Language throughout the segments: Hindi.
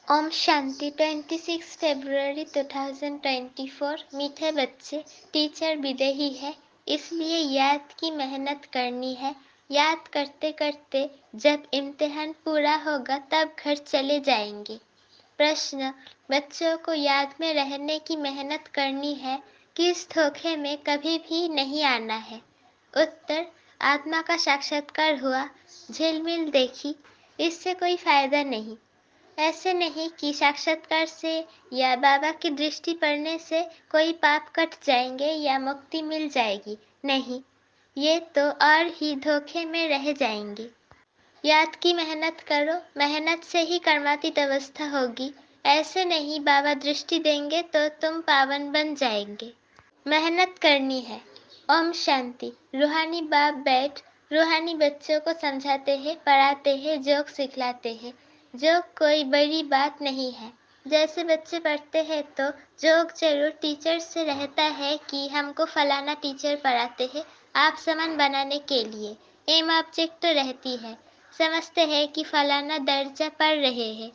ओम शांति 26 फरवरी 2024। मीठे बच्चे, टीचर विदेही है, इसलिए याद की मेहनत करनी है। याद करते करते जब इम्तिहान पूरा होगा तब घर चले जाएंगे। प्रश्न, बच्चों को याद में रहने की मेहनत करनी है, किस धोखे में कभी भी नहीं आना है। उत्तर, आत्मा का साक्षात्कार हुआ, झिलमिल देखी, इससे कोई फायदा नहीं। ऐसे नहीं कि साक्षात्कार से या बाबा की दृष्टि पड़ने से कोई पाप कट जाएंगे या मुक्ति मिल जाएगी। नहीं, ये तो और ही धोखे में रह जाएंगे। याद की मेहनत करो, मेहनत से ही कर्मातीत अवस्था होगी। ऐसे नहीं बाबा दृष्टि देंगे तो तुम पावन बन जाएंगे। मेहनत करनी है। ओम शांति। रूहानी बाप बैठ रूहानी बच्चों को समझाते हैं, पढ़ाते हैं, जोक सिखलाते हैं। जोक कोई बड़ी बात नहीं है। जैसे बच्चे पढ़ते हैं तो जोक जरूर टीचर से रहता है कि हमको फलाना टीचर पढ़ाते हैं आप समान बनाने के लिए। एम ऑब्जेक्ट तो रहती है। समझते हैं कि फलाना दर्जा पढ़ रहे हैं।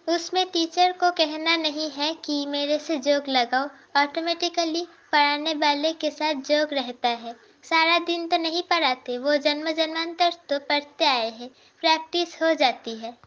उसमें टीचर को कहना नहीं है कि मेरे से जोक लगाओ, ऑटोमेटिकली पढ़ाने वाले के साथ जोक रहता है। सारा दिन तो नहीं पढ़ाते, वो जन्म जन्मांतर तो पढ़ते आए हैं, प्रैक्टिस हो जाती है।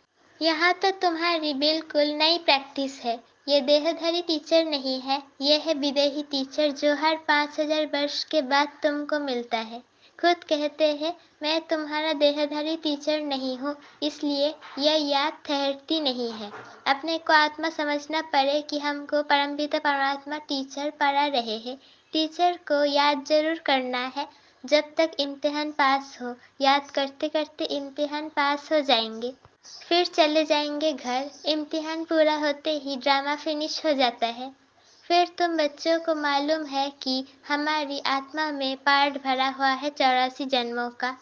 यहाँ तो तुम्हारी बिल्कुल नई प्रैक्टिस है। ये देहधारी टीचर नहीं है, ये है विदेही टीचर जो हर 5000 वर्ष के बाद तुमको मिलता है। खुद कहते हैं मैं तुम्हारा देहधारी टीचर नहीं हूँ, इसलिए यह याद ठहरती नहीं है। अपने को आत्मा समझना पड़े कि हमको परमपिता परमात्मा टीचर पढ़ा रहे हैं। टीचर को याद जरूर करना है जब तक इम्तिहान पास हो। याद करते करते इम्तिहान पास हो जाएंगे, फिर चले जाएंगे घर। इम्तिहान पूरा होते ही ड्रामा फिनिश हो जाता है। फिर तुम बच्चों को मालूम है कि हमारी आत्मा में पार्ट भरा हुआ है 84 जन्मों का,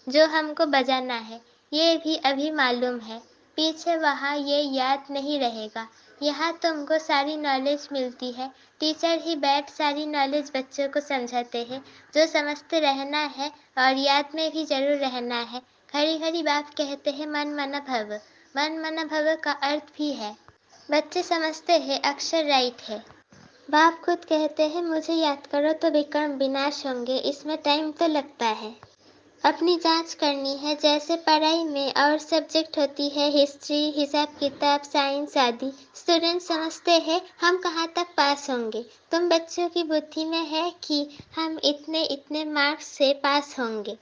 जो हमको बजाना है। ये भी अभी मालूम है। पीछे वहाँ ये याद नहीं रहेगा। यहाँ तुमको सारी नॉलेज मिलती है। टीचर ही बैठ सारी नॉलेज बच्चों को समझाते हैं। जो समझते रहना है और याद में भी जरूर रहना है। हरी हरी बाप कहते हैं मन मन भव। मन मन भव का अर्थ भी है। बच्चे समझते हैं अक्षर राइट है। बाप खुद कहते हैं मुझे याद करो तो विक्रम विनाश होंगे, इसमें टाइम तो लगता है। अपनी जांच करनी है। जैसे पढ़ाई में और सब्जेक्ट होती है, हिस्ट्री, हिसाब किताब, साइंस आदि। स्टूडेंट समझते हैं हम कहाँ तक पास होंगे। तुम बच्चों की बुद्धि में है कि हम इतने इतने मार्क्स से पास होंगे।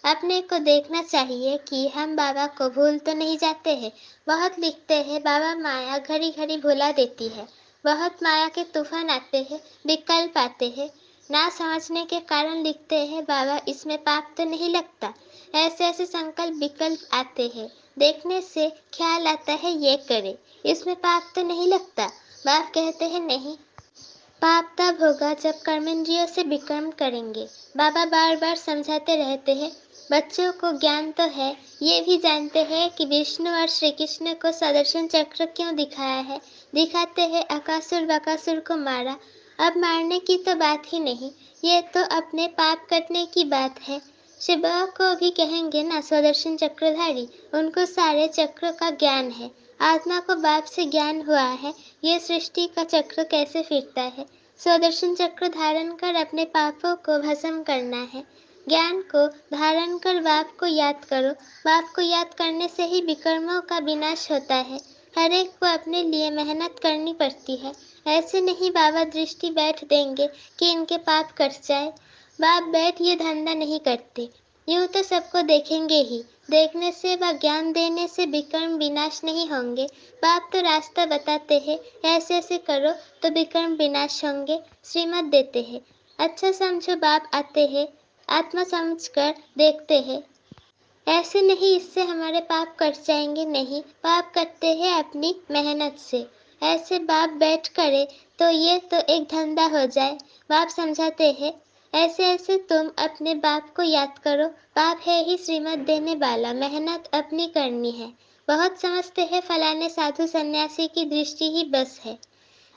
अपने को देखना चाहिए कि हम बाबा को भूल तो नहीं जाते हैं। बहुत लिखते हैं बाबा माया घड़ी घड़ी भुला देती है। बहुत माया के तूफान आते हैं, विकल्प आते हैं। ना समझने के कारण लिखते हैं बाबा इसमें पाप तो नहीं लगता। ऐसे ऐसे संकल्प विकल्प आते हैं। देखने से ख्याल आता है ये करे, इसमें पाप तो नहीं लगता। बाप कहते हैं नहीं, पाप तब होगा जब कर्मेंद्रियों से विकर्म करेंगे। बाबा बार बार समझाते रहते हैं। बच्चों को ज्ञान तो है, ये भी जानते हैं कि विष्णु और श्री कृष्ण को सुदर्शन चक्र क्यों दिखाया है। दिखाते हैं अकासुर बकासुर को मारा। अब मारने की तो बात ही नहीं, ये तो अपने पाप कटने की बात है। शिव को भी कहेंगे ना सुदर्शन चक्रधारी, उनको सारे चक्र का ज्ञान है। आत्मा को बाप से ज्ञान हुआ है, ये सृष्टि का चक्र कैसे फिरता है। सुदर्शन चक्र धारण कर अपने पापों को भस्म करना है। ज्ञान को धारण कर बाप को याद करो। बाप को याद करने से ही विकर्मों का विनाश होता है। हर एक को अपने लिए मेहनत करनी पड़ती है। ऐसे नहीं बाबा दृष्टि बैठ देंगे कि इनके पाप कट जाए। बाप बैठ ये धंधा नहीं करते। यूं तो सबको देखेंगे ही, देखने से व ज्ञान देने से विकर्म विनाश नहीं होंगे। बाप तो रास्ता बताते हैं, ऐसे ऐसे करो तो विकर्म विनाश होंगे, श्रीमत देते हैं। अच्छा समझो बाप आते हैं, आत्मा समझकर देखते हैं। ऐसे नहीं इससे हमारे पाप कट जाएंगे, नहीं, पाप कटते हैं अपनी मेहनत से। ऐसे बाप बैठ करे तो ये तो एक धंधा हो जाए। बाप समझाते हैं ऐसे ऐसे तुम अपने बाप को याद करो। बाप है ही श्रीमत देने वाला, मेहनत अपनी करनी है। बहुत समझते हैं फलाने साधु सन्यासी की दृष्टि ही बस है।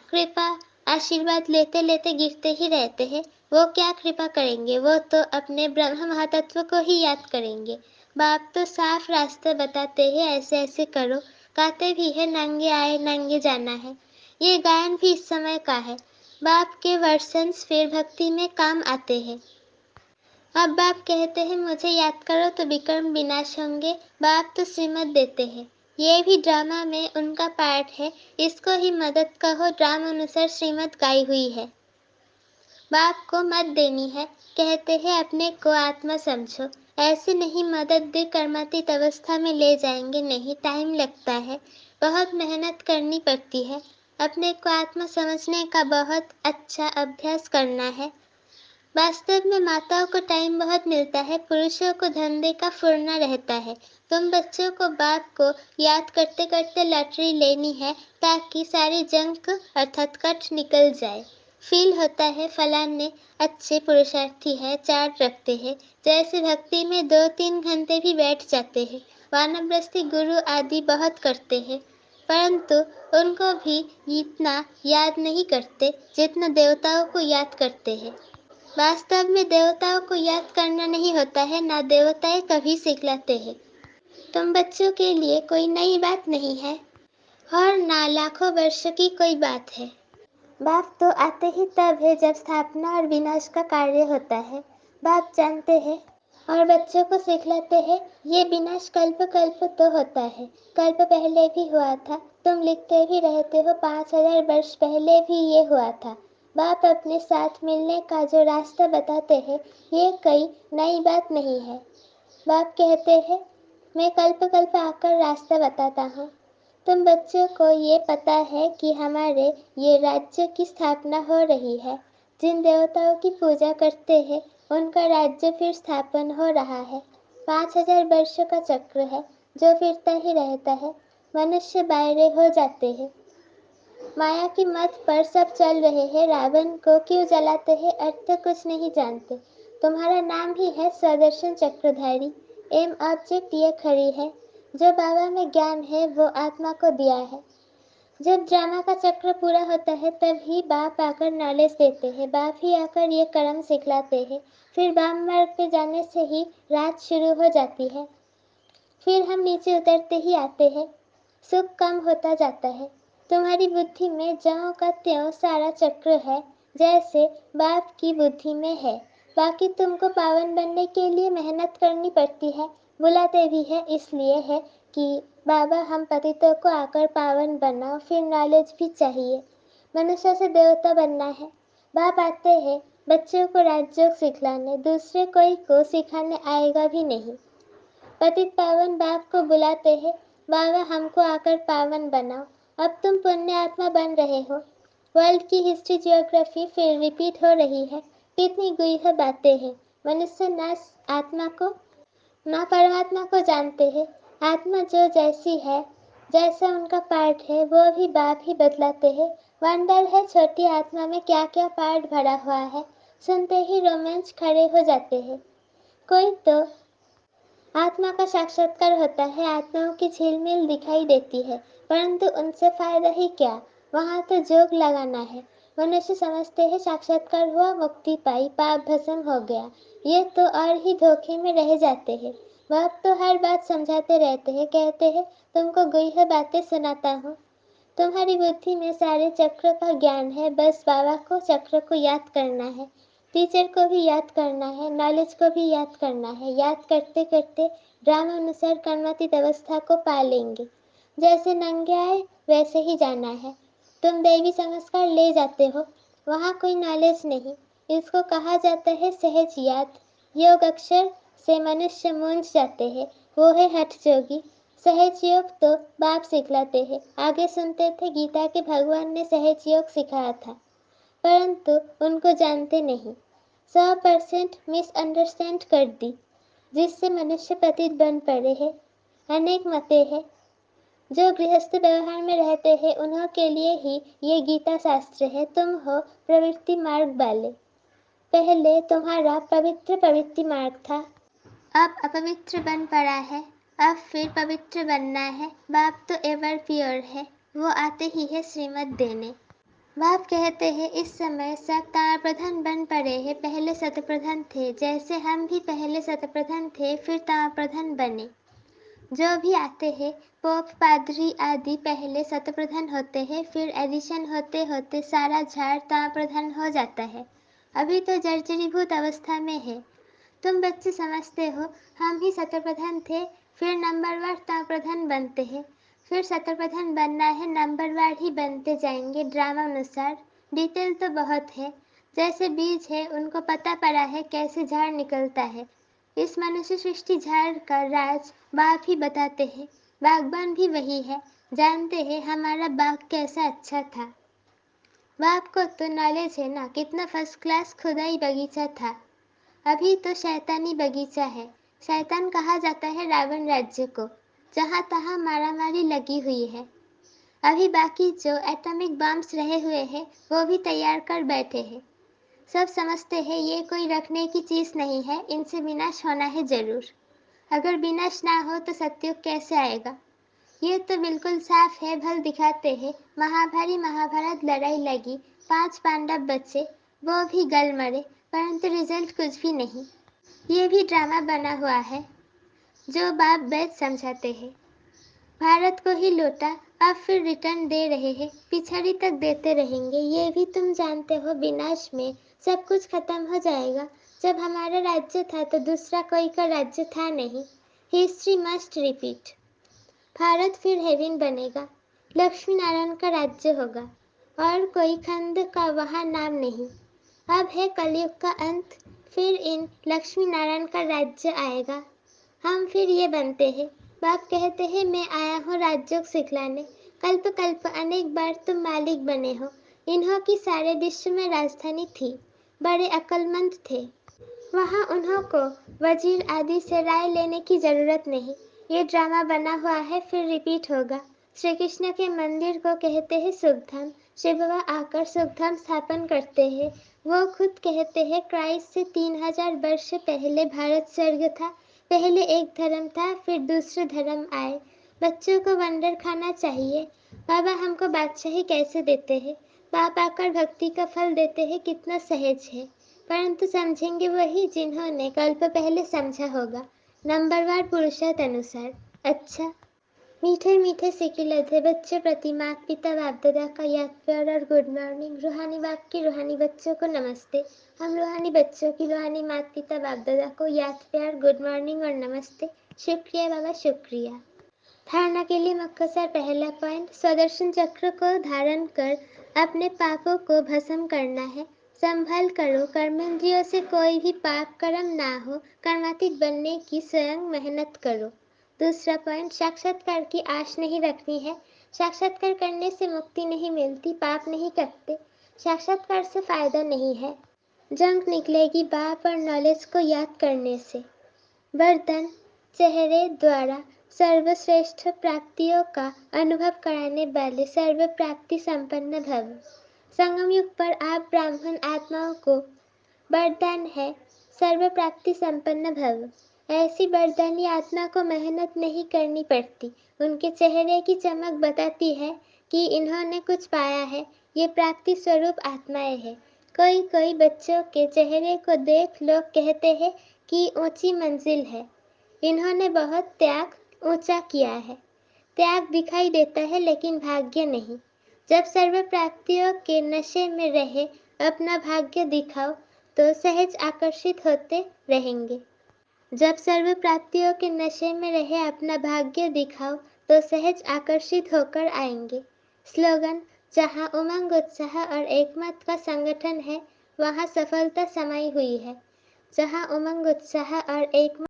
कृपा आशीर्वाद लेते लेते गिरते ही रहते हैं। वो क्या कृपा करेंगे, वो तो अपने ब्रह्म महातत्व को ही याद करेंगे। बाप तो साफ रास्ता बताते हैं ऐसे ऐसे करो। गाते भी है नंगे आए नंगे जाना है। ये गायन भी इस समय का है। बाप के वर्शंस फिर भक्ति में काम आते हैं। अब बाप कहते हैं मुझे याद करो तो विक्रम विनाश होंगे। बाप तो श्रीमत देते हैं। ये भी ड्रामा में उनका पार्ट है। इसको ही मदद कहो, ड्रामा अनुसार श्रीमत गाई हुई है। बाप को मत देनी है। कहते हैं अपने को आत्मा समझो। ऐसे नहीं मदद दे कर्मातीत अवस्था में ले जाएंगे, नहीं, टाइम लगता है, बहुत मेहनत करनी पड़ती है। अपने को आत्मा समझने का बहुत अच्छा अभ्यास करना है। वास्तव में माताओं को टाइम बहुत मिलता है, पुरुषों को धंधे का फुर्ना रहता है। तुम बच्चों को बाप को याद करते करते लॉटरी लेनी है ताकि सारी जंक अर्थात कट निकल जाए। फील होता है फलाने अच्छे पुरुषार्थी है, चार्ट रखते हैं, जैसे भक्ति में 2-3 घंटे भी बैठ जाते हैं। वानप्रस्थी गुरु आदि बहुत करते हैं, परंतु उनको भी इतना याद नहीं करते जितना देवताओं को याद करते हैं। वास्तव में देवताओं को याद करना नहीं होता है, ना देवताएं कभी सिखलाते हैं। तुम बच्चों के लिए कोई नई बात नहीं है और ना लाखों वर्ष की कोई बात है। बाप तो आते ही तब है जब स्थापना और विनाश का कार्य होता है। बाप जानते हैं और बच्चों को सिखलाते हैं। ये विनाश कल्प कल्प तो होता है, कल्प पहले भी हुआ था। तुम लिखते भी रहते हो 5000 वर्ष पहले भी ये हुआ था। बाप अपने साथ मिलने का जो रास्ता बताते हैं, ये कोई नई बात नहीं है। बाप कहते हैं मैं कल्प कल्प आकर रास्ता बताता हूँ। तुम बच्चों को ये पता है कि हमारे ये राज्य की स्थापना हो रही है। जिन देवताओं की पूजा करते हैं उनका राज्य फिर स्थापन हो रहा है। 5000 वर्षों का चक्र है जो फिरता ही रहता है। मनुष्य बायरे हो जाते हैं। माया की मत पर सब चल रहे हैं। रावण को क्यों जलाते हैं, अर्थ कुछ नहीं जानते। तुम्हारा नाम ही है स्वदर्शन चक्रधारी। एम ऑब्जेक्ट ये खड़ी है। जो बाबा में ज्ञान है वो आत्मा को दिया है। जब ड्रामा का चक्र पूरा होता है तब ही बाप आकर नॉलेज देते हैं। बाप ही आकर ये कर्म सिखलाते हैं। फिर वाम मार्ग पे जाने से ही रात शुरू हो जाती है। फिर हम नीचे उतरते ही आते हैं। सुख कम होता जाता है। तुम्हारी बुद्धि में ज्यों का त्यों सारा चक्र है, जैसे बाप की बुद्धि में है। बाकी तुमको पावन बनने के लिए मेहनत करनी पड़ती है। बुलाते भी है इसलिए है कि बाबा हम पतितों को आकर पावन बनाओ। फिर नॉलेज भी चाहिए। मनुष्य से देवता बनना है। बाप आते हैं बच्चों को राजयोग सिखलाने, दूसरे कोई को सिखाने आएगा भी नहीं। पतित पावन बाप को बुलाते हैं, बाबा हमको आकर पावन बनाओ। अब तुम पुण्य आत्मा बन रहे हो। वर्ल्ड की हिस्ट्री जियोग्राफी फिर रिपीट हो रही है। कितनी गुह्य बातें हैं। मनुष्य ना आत्मा को ना परमात्मा को जानते हैं। आत्मा जो जैसी है, जैसा उनका पार्ट है, वो भी बाप ही बदलाते हैं। वंडर है छोटी आत्मा में क्या क्या पार्ट भरा हुआ है। सुनते ही रोमांच खड़े हो जाते हैं। कोई तो आत्मा का साक्षात्कार होता है, आत्माओं की झिलमिल दिखाई देती है, परंतु उनसे फायदा ही क्या। वहाँ तो जोग लगाना है। मनुष्य समझते हैं साक्षात्कार हुआ, मुक्ति पाई, पाप भस्म हो गया। ये तो और ही धोखे में रह जाते हैं। बाप तो हर बात समझाते रहते हैं, कहते हैं तुमको गुह्य बातें सुनाता हूँ। तुम्हारी बुद्धि में सारे चक्र का ज्ञान है, बस बाबा को चक्र को याद करना है। टीचर को भी याद करना है, नॉलेज को भी याद करना है। याद करते करते ड्रामा अनुसार कर्मातीत अवस्था को पा लेंगे। जैसे नंगे आए वैसे ही जाना है। तुम दैवी संस्कार ले जाते हो, वहाँ कोई नॉलेज नहीं। इसको कहा जाता है सहज याद। योग अक्षर से मनुष्य मूंझ जाते हैं, वो है हठ जोगी। सहज योग तो बाप सिखलाते हैं। आगे सुनते थे गीता के भगवान ने सहज योग सिखाया था, परंतु उनको जानते नहीं। 100% मिसअंडरस्टैंड कर दी, जिससे मनुष्य पतित बन पड़े हैं। अनेक मतें हैं। जो गृहस्थ व्यवहार में रहते हैं उन्हों के लिए ही ये गीता शास्त्र है। तुम हो प्रवृत्ति मार्ग वाले। पहले तुम्हारा पवित्र प्रवृत्ति मार्ग था, अब अपवित्र बन पड़ा है। अब फिर पवित्र बनना है। बाप तो एवर प्योर है, वो आते ही है श्रीमत देने। बाप कहते हैं इस समय सब तामप्रधान बन पड़े हैं, पहले शतप्रधान थे। जैसे हम भी पहले शतप्रधान थे, फिर तामप्रधान बने। जो भी आते हैं पोप पादरी आदि पहले शतप्रधान होते हैं, फिर एडिशन होते होते सारा झाड़ ताम्रप्रधान हो जाता है। अभी तो जर्जरीभूत अवस्था में है। तुम बच्चे समझते हो हम ही शतप्रधान थे, फिर नंबरवार ताम्रप्रधान बनते हैं, फिर शतप्रधान बनना है, नंबरवार ही बनते जाएंगे ड्रामा अनुसार। डिटेल तो बहुत है, जैसे बीज है उनको पता पड़ा है कैसे झाड़ निकलता है। इस मनुष्य सृष्टि झाड़ का राज बाप ही बताते हैं, बागबान भी वही है, जानते हैं हमारा बाग कैसा अच्छा था। बाप को तो नॉलेज है ना, कितना फर्स्ट क्लास खुदाई बगीचा था। अभी तो शैतानी बगीचा है। शैतान कहा जाता है रावण राज्य को, जहाँ तहाँ मारामारी लगी हुई है। अभी बाकी जो एटॉमिक बम्स रहे हुए हैं वो भी तैयार कर बैठे हैं। सब समझते हैं ये कोई रखने की चीज नहीं है, इनसे विनाश होना है जरूर। अगर विनाश ना हो तो सत्युग कैसे आएगा? ये तो बिल्कुल साफ है, भल दिखाते हैं। महाभारी महाभारत लड़ाई लगी, 5 पांडव बचे, वो भी गल मरे, परंतु रिजल्ट कुछ भी नहीं। ये भी ड्रामा बना हुआ है, जो बाप बैद समझाते हैं। भारत को ही लूटा, अब फिर रिटर्न दे रहे हैं, पिछड़ी तक देते रहेंगे। ये भी तुम जानते हो विनाश में सब कुछ खत्म हो जाएगा। जब हमारा राज्य था तो दूसरा कोई का राज्य था नहीं। History must repeat. भारत फिर हेवन बनेगा, लक्ष्मी नारायण का राज्य होगा, और कोई खंड का वहाँ नाम नहीं। अब है कलयुग का अंत, फिर इन लक्ष्मी नारायण का राज्य आएगा। हम फिर ये बनते हैं। बाप कहते हैं मैं आया हूँ राजयोग सिखलाने। कल्प कल्प अनेक बार तुम मालिक बने हो। इन्हों की सारे विश्व में राजधानी थी, बड़े अक्लमंद थे। वहाँ उन्हों को वजीर आदि से राय लेने की जरूरत नहीं। ये ड्रामा बना हुआ है, फिर रिपीट होगा। श्री कृष्ण के मंदिर को कहते हैं सुखधाम। शिव बाबा आकर सुखधाम स्थापन करते हैं। वो खुद कहते हैं क्राइस्ट से 3000 वर्ष पहले भारत स्वर्ग था। पहले एक धर्म था, फिर दूसरे धर्म आए। बच्चों को वंडर खाना चाहिए। बाबा हमको बादशाही कैसे देते हैं, बाप आकर भक्ति का फल देते हैं, कितना सहज है। परंतु समझेंगे वही जिन्होंने कल्प पहले समझा होगा, नंबरवार पुरुषार्थ अनुसार। अच्छा, मीठे मीठे सिके लधे बच्चे प्रति माता पिता बाप दादा का याद प्यार और गुड मॉर्निंग। रूहानी बाप की रूहानी बच्चों को नमस्ते। हम रूहानी बच्चों की रूहानी माता पिता बाप दादा को याद प्यार, गुड मॉर्निंग और नमस्ते। शुक्रिया बाबा, शुक्रिया। धारणा के लिए मुख्तसर पहला पॉइंट, स्वदर्शन चक्र को धारण कर अपने पापों को भस्म करना है। संभल करो, कर्मेंद्रियों से कोई भी पाप कर्म ना हो, कर्मातीत बनने की स्वयं मेहनत करो। दूसरा पॉइंट, साक्षात्कार की आश नहीं रखनी है। साक्षात्कार करने से मुक्ति नहीं मिलती, पाप नहीं कटते। साक्षात्कार से फायदा नहीं है, जंग निकलेगी बाप और नॉलेज को याद करने से। वरदान, चेहरे द्वारा सर्वश्रेष्ठ प्राप्तियों का अनुभव कराने वाले सर्व प्राप्ति संपन्न भव। संगम युग पर आप ब्राह्मण आत्माओं को वरदान है सर्व प्राप्ति संपन्न भव। ऐसी वरदानी आत्मा को मेहनत नहीं करनी पड़ती, उनके चेहरे की चमक बताती है कि इन्होंने कुछ पाया है। ये प्राप्ति स्वरूप आत्माएं हैं। कोई कोई बच्चों के चेहरे को देख लोग कहते हैं कि ऊंची मंजिल है, इन्होंने बहुत त्याग ऊंचा किया है। त्याग दिखाई देता है लेकिन भाग्य नहीं। जब सर्व प्राप्तियों के नशे में रहे अपना भाग्य दिखाओ तो सहज आकर्षित होते रहेंगे। जब सर्व प्राप्तियों के नशे में रहे अपना भाग्य दिखाओ तो सहज आकर्षित होकर आएंगे। स्लोगन, जहाँ उमंग उत्साह और एकमत का संगठन है वहाँ सफलता समाई हुई है। जहाँ उमंग उत्साह और एकमत